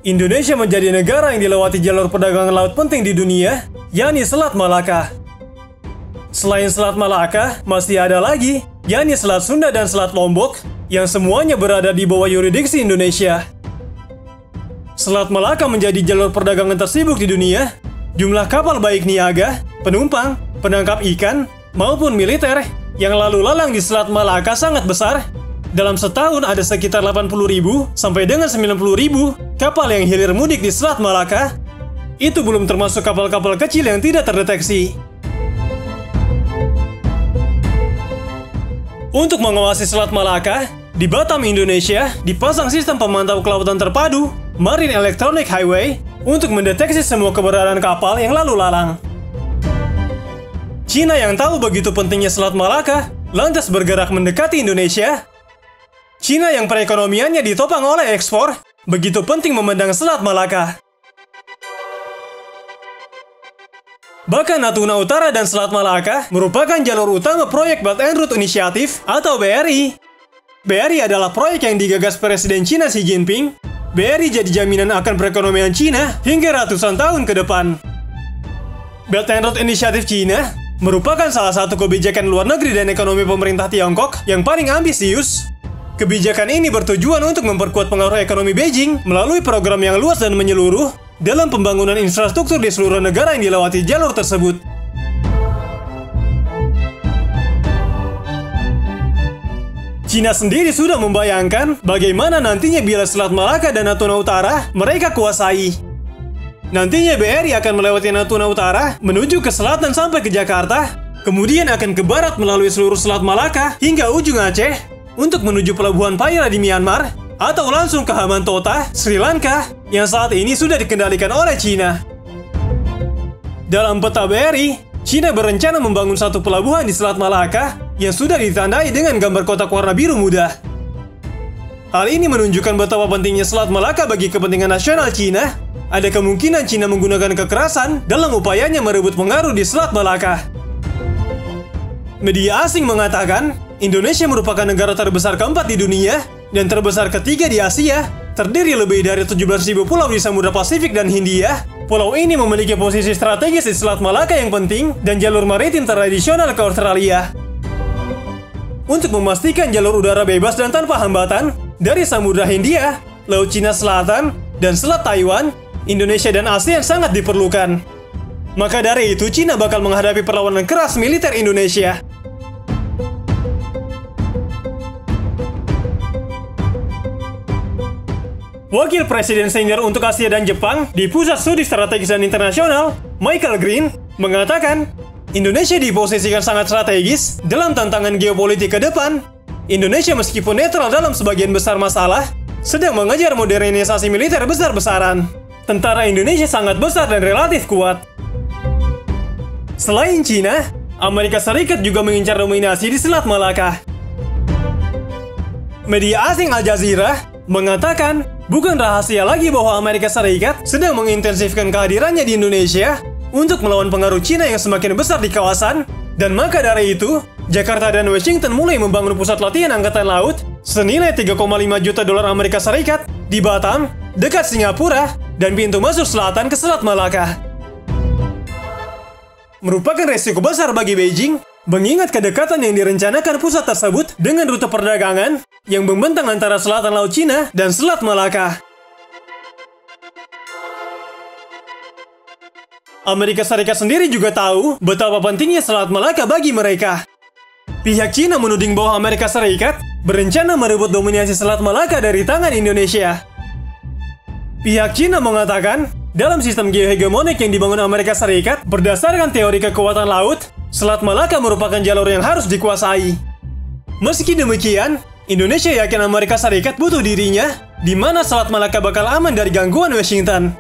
Indonesia menjadi negara yang dilewati jalur perdagangan laut penting di dunia, yakni Selat Malaka. Selain Selat Malaka, masih ada lagi, yakni Selat Sunda dan Selat Lombok, yang semuanya berada di bawah yurisdiksi Indonesia. Selat Malaka menjadi jalur perdagangan tersibuk di dunia. Jumlah kapal baik niaga, penumpang, penangkap ikan, maupun militer yang lalu lalang di Selat Malaka sangat besar. Dalam setahun ada sekitar 80.000 sampai dengan 90.000 kapal yang hilir mudik di Selat Malaka. Itu belum termasuk kapal-kapal kecil yang tidak terdeteksi. Untuk mengawasi Selat Malaka, di Batam, Indonesia, dipasang sistem pemantau kelautan terpadu, Marine Electronic Highway, untuk mendeteksi semua keberadaan kapal yang lalu lalang. Cina yang tahu begitu pentingnya Selat Malaka, lantas bergerak mendekati Indonesia. Cina yang perekonomiannya ditopang oleh ekspor, begitu penting memandang Selat Malaka. Bahkan Natuna Utara dan Selat Malaka merupakan jalur utama proyek Belt and Road Initiative atau BRI. BRI adalah proyek yang digagas Presiden Cina Xi Jinping. BRI jadi jaminan akan perekonomian Cina hingga ratusan tahun ke depan. Belt and Road Initiative Cina merupakan salah satu kebijakan luar negeri dan ekonomi pemerintah Tiongkok yang paling ambisius. Kebijakan ini bertujuan untuk memperkuat pengaruh ekonomi Beijing melalui program yang luas dan menyeluruh dalam pembangunan infrastruktur di seluruh negara yang dilewati jalur tersebut. Cina sendiri sudah membayangkan bagaimana nantinya bila Selat Malaka dan Natuna Utara mereka kuasai. Nantinya BRI akan melewati Natuna Utara menuju ke selatan sampai ke Jakarta, kemudian akan ke barat melalui seluruh Selat Malaka hingga ujung Aceh, untuk menuju pelabuhan Paira di Myanmar, atau langsung ke Hambantota, Sri Lanka, yang saat ini sudah dikendalikan oleh Cina. Dalam peta BRI, Cina berencana membangun satu pelabuhan di Selat Malaka yang sudah ditandai dengan gambar kotak warna biru muda. Hal ini menunjukkan betapa pentingnya Selat Malaka bagi kepentingan nasional Cina. Ada kemungkinan Cina menggunakan kekerasan dalam upayanya merebut pengaruh di Selat Malaka. Media asing mengatakan, Indonesia merupakan negara terbesar keempat di dunia dan terbesar ketiga di Asia, terdiri lebih dari 17.000 pulau di Samudra Pasifik dan Hindia. Pulau ini memiliki posisi strategis di Selat Malaka yang penting dan jalur maritim tradisional ke Australia. Untuk memastikan jalur udara bebas dan tanpa hambatan dari Samudra Hindia, Laut Cina Selatan, dan Selat Taiwan, Indonesia dan ASEAN sangat diperlukan. Maka dari itu, Cina bakal menghadapi perlawanan keras militer Indonesia. Wakil Presiden Senior untuk Asia dan Jepang di Pusat Studi Strategis dan Internasional, Michael Green, mengatakan Indonesia diposisikan sangat strategis dalam tantangan geopolitik ke depan. Indonesia meskipun netral dalam sebagian besar masalah, sedang mengejar modernisasi militer besar-besaran. Tentara Indonesia sangat besar dan relatif kuat. Selain Cina, Amerika Serikat juga mengincar dominasi di Selat Malaka. Media asing Al Jazeera mengatakan, bukan rahasia lagi bahwa Amerika Serikat sedang mengintensifkan kehadirannya di Indonesia untuk melawan pengaruh Cina yang semakin besar di kawasan, dan maka dari itu, Jakarta dan Washington mulai membangun pusat latihan angkatan laut senilai 3,5 juta dolar Amerika Serikat di Batam, dekat Singapura, dan pintu masuk selatan ke Selat Malaka. Merupakan resiko besar bagi Beijing, mengingat kedekatan yang direncanakan pusat tersebut dengan rute perdagangan yang membentang antara selatan Laut Cina dan Selat Malaka. Amerika Serikat sendiri juga tahu betapa pentingnya Selat Malaka bagi mereka. Pihak Cina menuding bahwa Amerika Serikat berencana merebut dominasi Selat Malaka dari tangan Indonesia. Pihak Cina mengatakan, dalam sistem geohegemonik yang dibangun Amerika Serikat berdasarkan teori kekuatan laut, Selat Malaka merupakan jalur yang harus dikuasai. Meski demikian, Indonesia yakin Amerika Serikat butuh dirinya, di mana Selat Malaka bakal aman dari gangguan Washington.